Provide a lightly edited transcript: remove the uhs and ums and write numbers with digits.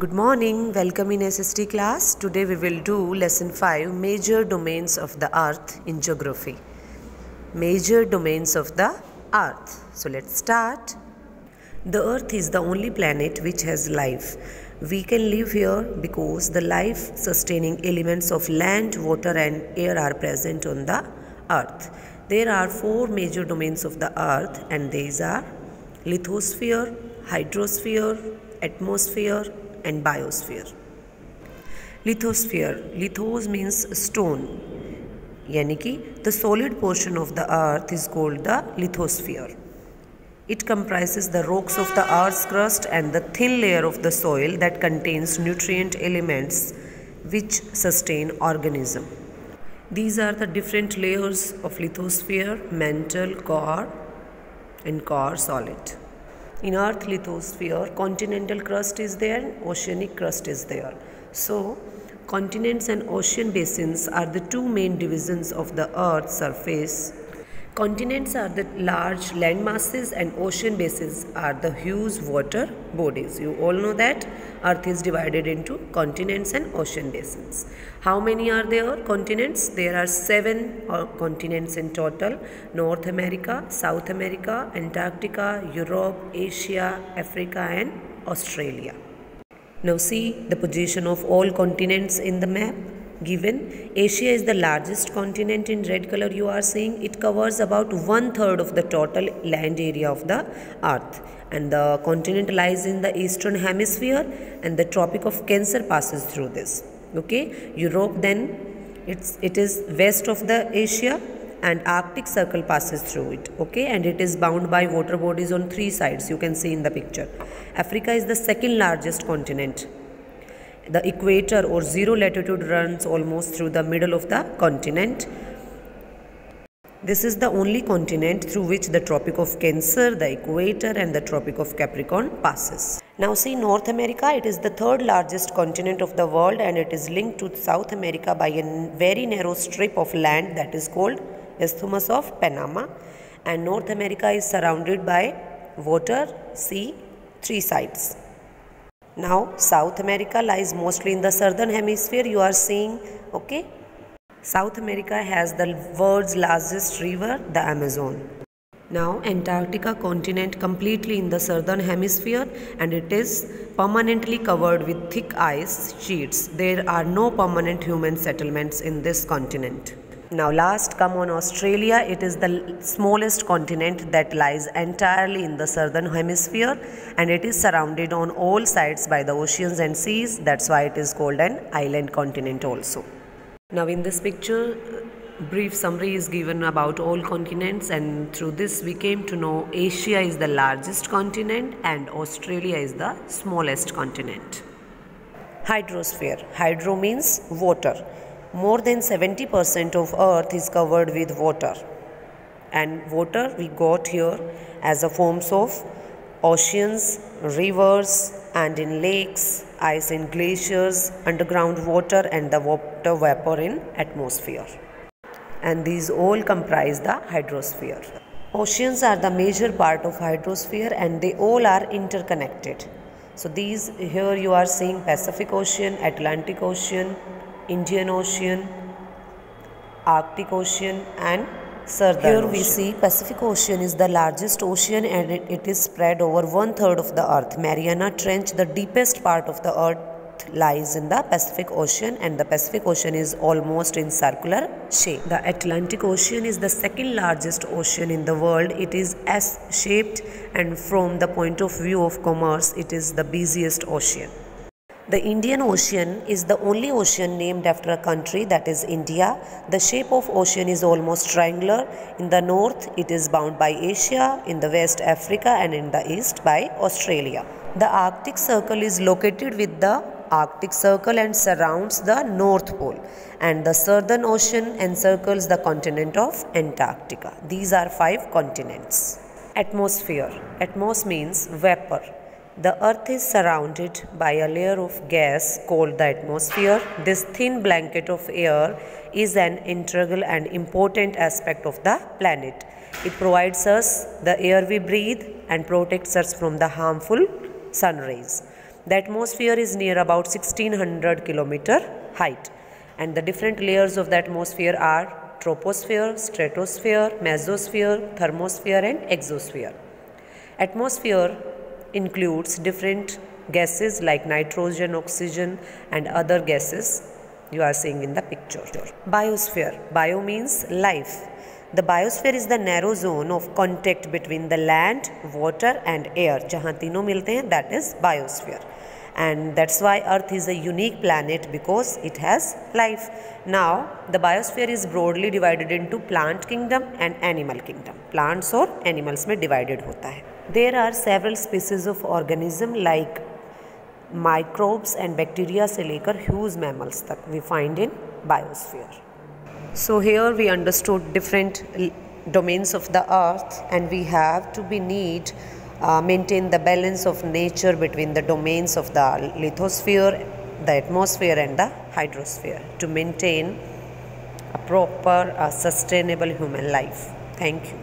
Good morning, welcome in SST class. Today we will do lesson 5, major domains of the earth in geography. Major domains of the earth. So let's start. The earth is the only planet which has life. We can live here because the life sustaining elements of land, water and air are present on the earth. There are 4 major domains of the earth and these are lithosphere, hydrosphere, atmosphere and biosphere. Lithosphere. Lithos means stone. यानी कि the solid portion of the earth is called the lithosphere. It comprises the rocks of the earth's crust and the thin layer of the soil that contains nutrient elements which sustain organism. These are the different layers of lithosphere: mantle, core and core solid. In earth lithosphere, continental crust is there, oceanic crust is there. So, continents and ocean basins are the 2 main divisions of the earth's surface. Continents are the large land masses and ocean basins are the huge water bodies. You all know that earth is divided into continents and ocean basins. How many are there continents? There are 7 continents in total: North America, South America, Antarctica, Europe, Asia, Africa and Australia. Now see the position of all continents in the map. Given Asia is the largest continent in red color you are seeing. It covers about 1/3 of the total land area of the earth, and the continent lies in the eastern hemisphere and the Tropic of Cancer passes through this. Okay, Europe then it is west of the Asia and Arctic Circle passes through it. Okay, and it is bound by water bodies on 3 sides. You can see in the picture. Africa is the second largest continent. The equator or zero latitude runs almost through the middle of the continent. This is the only continent through which the Tropic of Cancer, the equator and the Tropic of Capricorn passes. Now see North America, it is the 3rd largest continent of the world and it is linked to South America by a very narrow strip of land that is called Isthmus of Panama, and North America is surrounded by water, sea, 3 sides. Now South America lies mostly in the southern hemisphere. You are seeing, okay, South America has the world's largest river, the Amazon. Now Antarctica continent completely in the southern hemisphere and it is permanently covered with thick ice sheets. There are no permanent human settlements in this continent. Now last come on Australia. It is the smallest continent that lies entirely in the southern hemisphere and it is surrounded on all sides by the oceans and seas. That's why it is called an island continent also. Now in this picture, brief summary is given about all continents, and through this we came to know Asia is the largest continent and Australia is the smallest continent. Hydrosphere. Hydro means water. More than 70% of earth is covered with water, and water we got here as a forms of oceans, rivers and in lakes, ice in glaciers, underground water and the water vapor in atmosphere, and these all comprise the hydrosphere. Oceans are the major part of hydrosphere and they all are interconnected. So these here you are seeing Pacific Ocean, Atlantic Ocean, Indian Ocean, Arctic Ocean and Southern Ocean. Here we see Pacific Ocean is the largest ocean and it is spread over 1/3 of the earth. Mariana Trench, the deepest part of the earth, lies in the Pacific Ocean and the Pacific Ocean is almost in circular shape. The Atlantic Ocean is the second largest ocean in the world. It is S-shaped and from the point of view of commerce, it is the busiest ocean. The Indian Ocean is the only ocean named after a country, that is India. The shape of ocean is almost triangular. In the north it is bound by Asia, in the west Africa and in the east by Australia. The Arctic Circle is located with the Arctic Circle and surrounds the North Pole, and the Southern Ocean encircles the continent of Antarctica. These are 5 continents. Atmosphere. Atmos means vapor. The earth is surrounded by a layer of gas called the atmosphere. This thin blanket of air is an integral and important aspect of the planet. It provides us the air we breathe and protects us from the harmful sun rays. The atmosphere is near about 1600 kilometer height, and the different layers of the atmosphere are troposphere, stratosphere, mesosphere, thermosphere and exosphere. Atmosphere includes different gases like nitrogen, oxygen and other gases you are seeing in the picture. Biosphere. Bio means life. The biosphere is the narrow zone of contact between the land, water and air. जहाँ तीनों मिलते हैं, that is biosphere. And that's why Earth is a unique planet because it has life. Now, the biosphere is broadly divided into plant kingdom and animal kingdom. Plants और animals में divided होता है. There are several species of organism like microbes and bacteria से लेकर huge mammals तक we find in biosphere. So here we understood different domains of the earth, and we have to maintain the balance of nature between the domains of the lithosphere, the atmosphere and the hydrosphere to maintain a proper sustainable human life. Thank you.